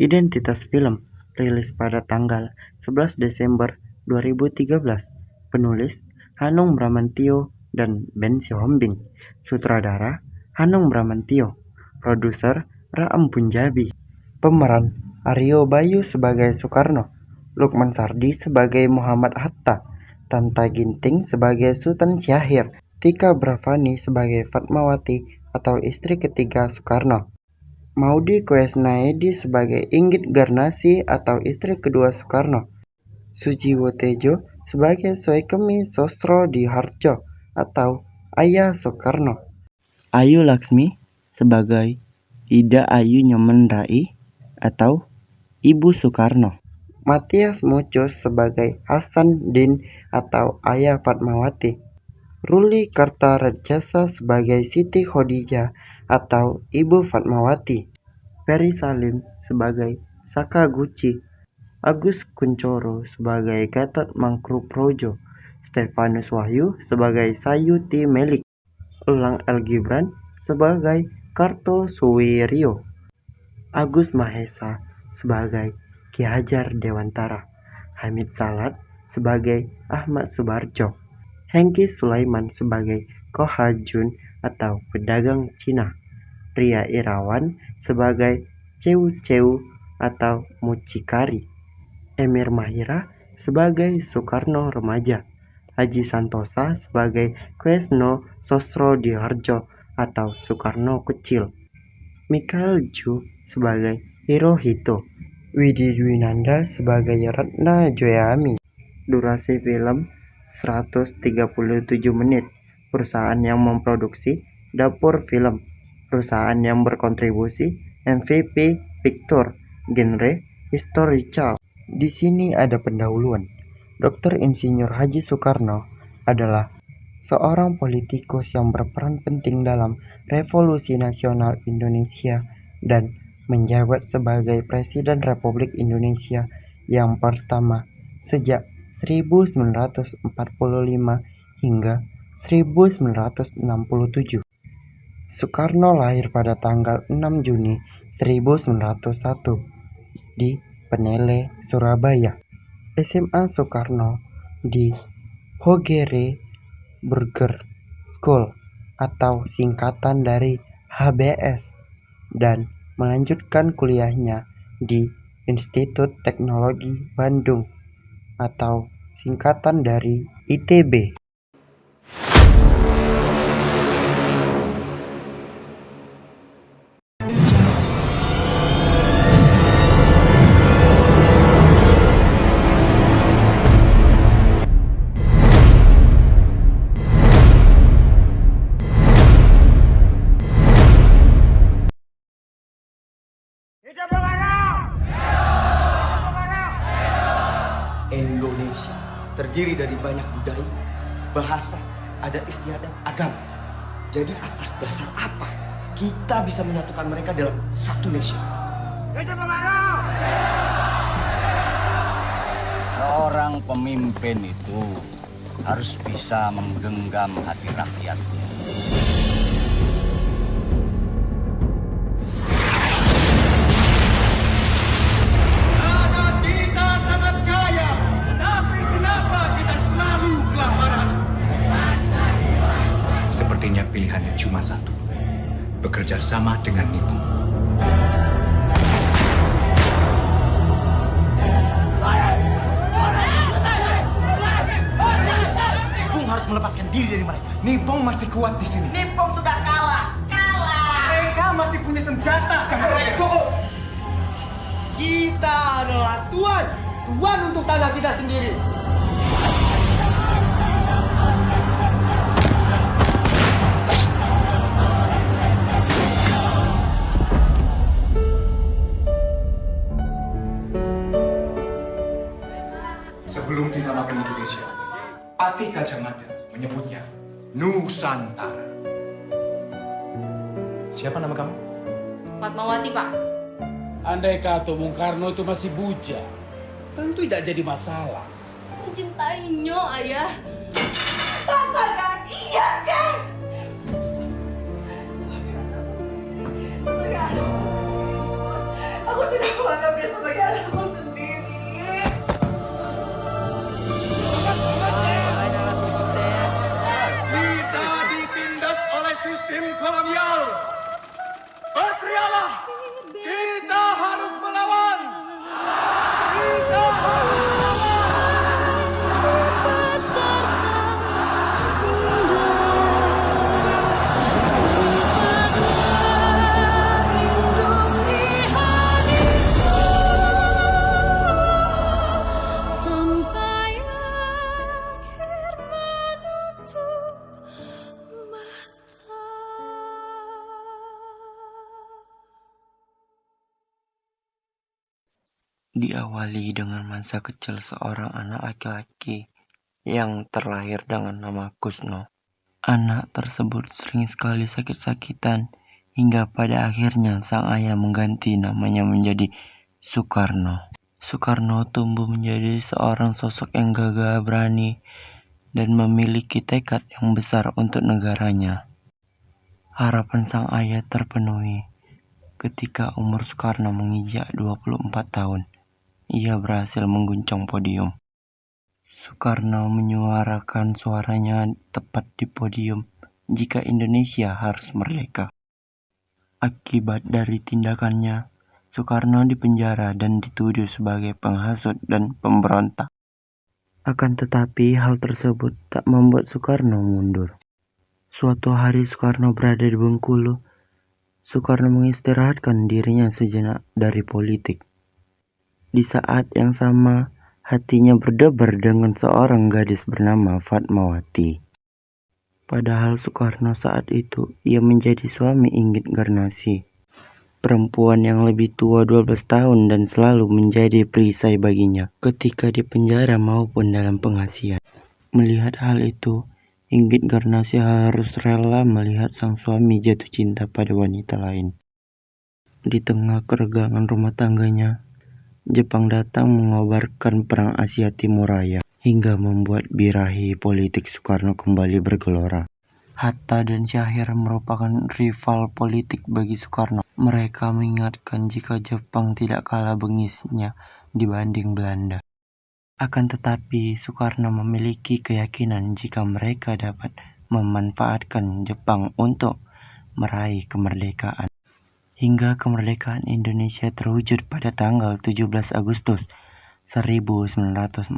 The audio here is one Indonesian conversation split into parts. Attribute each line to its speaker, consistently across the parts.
Speaker 1: Identitas film, rilis pada tanggal 11 Desember 2013. Penulis Hanung Bramantyo dan Ben Sihombing. Sutradara Hanung Bramantyo. Produser Raam Punjabi. Pemeran Aryo Bayu sebagai Soekarno, Lukman Sardi sebagai Muhammad Hatta, Tanta Ginting sebagai Sultan Syahir, Tika Bravani sebagai Fatmawati atau istri ketiga Soekarno, Maudy Koesnaedi sebagai Inggit Garnasi atau istri kedua Soekarno, Sujiwo Tejo sebagai Soekemi Sosrodihardjo atau ayah Soekarno, Ayu Laksmi sebagai Ida Ayu Nyoman atau ibu Soekarno, Matias Mucus sebagai Hasan Din atau ayah Fatmawati, Ruli Kartarajasa sebagai Siti Khadijah atau ibu Fatmawati, Ferry Salim sebagai Sakaguchi, Agus Kuncoro sebagai Gatot Mangkuprojo, Stefanus Wahyu sebagai Sayuti Melik, Elang L. Gibran sebagai Kartosuwiryo, Agus Mahesa sebagai Ki Hajar Dewantara, Hamid Salat sebagai Ahmad Subarjo, Hengki Sulaiman sebagai Koha Jun atau pedagang Cina, Ria Irawan sebagai Ceu Ceu atau mucikari, Emir Mahira sebagai Soekarno remaja, Haji Santosa sebagai Koesno Sosrodihardjo atau Soekarno kecil, Michael Ju sebagai Hirohito, Widi Dwinanda sebagai Ratna Joyami. Durasi film 137 menit. Perusahaan yang memproduksi Dapur Film. Perusahaan yang berkontribusi MVP Picture. Genre historical. Di sini ada pendahuluan. Dr. Insinyur Haji Soekarno adalah seorang politikus yang berperan penting dalam Revolusi Nasional Indonesia dan menjabat sebagai Presiden Republik Indonesia yang pertama sejak 1945 hingga 1967. Soekarno lahir pada tanggal 6 Juni 1901 di Penele, Surabaya. SMA Soekarno di Hogere Burger School atau singkatan dari HBS, dan melanjutkan kuliahnya di Institut Teknologi Bandung atau singkatan dari ITB.
Speaker 2: Indonesia terdiri dari banyak budaya, bahasa, adat istiadat, agama. Jadi atas dasar apa kita bisa menyatukan mereka dalam satu nation?
Speaker 3: Seorang pemimpin itu harus bisa menggenggam hati rakyatnya.
Speaker 4: Sepertinya pilihannya cuma satu, bekerja sama dengan Nipong.
Speaker 2: Nipong harus melepaskan diri dari mereka.
Speaker 4: Nipong masih kuat di sini.
Speaker 2: Nipong sudah kalah.
Speaker 4: Mereka masih punya senjata,
Speaker 2: Kita adalah tuan untuk tanah kita sendiri.
Speaker 4: Sebelum dinamakan Indonesia, Patih Gajah Mada menyebutnya Nusantara. Siapa nama kamu?
Speaker 5: Fatmawati, Pak.
Speaker 6: Andai kata Bung Karno itu masih bujang, tentu tidak jadi masalah.
Speaker 5: Mencintainya, Ayah.
Speaker 7: Katakan iya kan? Aku sudah anggap dia sebagai anakku sendiri.
Speaker 2: Kita ditindas oleh sistem kolonial. Berterialah, kita harus melawan. Kita harus
Speaker 1: Diawali dengan masa kecil seorang anak laki-laki yang terlahir dengan nama Kusno. Anak tersebut sering sekali sakit-sakitan hingga pada akhirnya sang ayah mengganti namanya menjadi Soekarno. Soekarno tumbuh menjadi seorang sosok yang gagah berani dan memiliki tekad yang besar untuk negaranya. Harapan sang ayah terpenuhi ketika umur Soekarno menginjak 24 tahun. Ia berhasil mengguncang podium. Soekarno menyuarakan suaranya tepat di podium jika Indonesia harus merdeka. Akibat dari tindakannya, Soekarno dipenjara dan dituduh sebagai penghasut dan pemberontak. Akan tetapi hal tersebut tak membuat Soekarno mundur. Suatu hari Soekarno berada di Bengkulu. Soekarno mengistirahatkan dirinya sejenak dari politik. Di saat yang sama, hatinya berdebar dengan seorang gadis bernama Fatmawati. Padahal Soekarno saat itu ia menjadi suami Inggit Garnasi, perempuan yang lebih tua 12 tahun dan selalu menjadi perisai baginya ketika di penjara maupun dalam pengasihan. Melihat hal itu, Inggit Garnasi harus rela melihat sang suami jatuh cinta pada wanita lain. Di tengah keregangan rumah tangganya, Jepang datang mengobarkan Perang Asia Timur Raya hingga membuat birahi politik Soekarno kembali bergelora. Hatta dan Syahrir merupakan rival politik bagi Soekarno. Mereka mengingatkan jika Jepang tidak kalah bengisnya dibanding Belanda. Akan tetapi Soekarno memiliki keyakinan jika mereka dapat memanfaatkan Jepang untuk meraih kemerdekaan. Hingga kemerdekaan Indonesia terwujud pada tanggal 17 Agustus 1945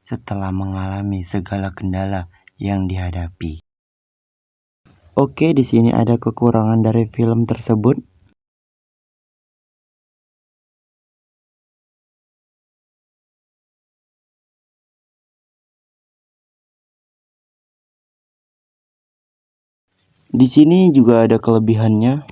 Speaker 1: setelah mengalami segala kendala yang dihadapi. Oke, di sini ada kekurangan dari film tersebut. Di sini juga ada kelebihannya.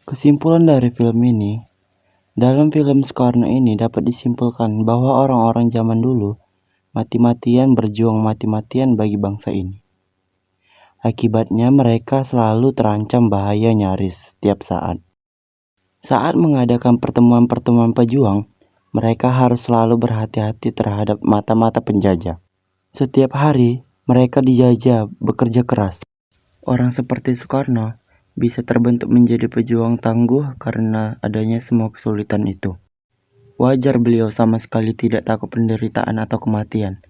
Speaker 1: Kesimpulan dari film ini, dalam film Soekarno ini dapat disimpulkan bahwa orang-orang zaman dulu mati-matian berjuang mati-matian bagi bangsa ini. Akibatnya mereka selalu terancam bahaya nyaris setiap saat. Saat mengadakan pertemuan-pertemuan pejuang, mereka harus selalu berhati-hati terhadap mata-mata penjajah. Setiap hari mereka dijajah bekerja keras. Orang seperti Soekarno bisa terbentuk menjadi pejuang tangguh karena adanya semua kesulitan itu. Wajar beliau sama sekali tidak takut penderitaan atau kematian,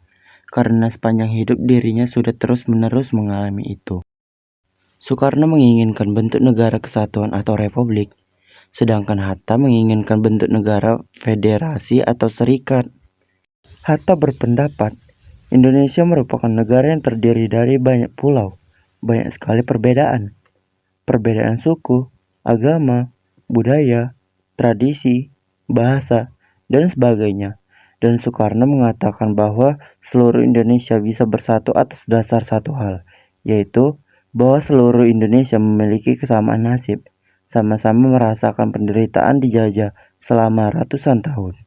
Speaker 1: karena sepanjang hidup dirinya sudah terus-menerus mengalami itu. Soekarno menginginkan bentuk negara kesatuan atau republik, sedangkan Hatta menginginkan bentuk negara federasi atau serikat. Hatta berpendapat, Indonesia merupakan negara yang terdiri dari banyak pulau, banyak sekali perbedaan. Perbedaan suku, agama, budaya, tradisi, bahasa, dan sebagainya. Dan Soekarno mengatakan bahwa seluruh Indonesia bisa bersatu atas dasar satu hal, yaitu bahwa seluruh Indonesia memiliki kesamaan nasib, sama-sama merasakan penderitaan dijajah selama ratusan tahun.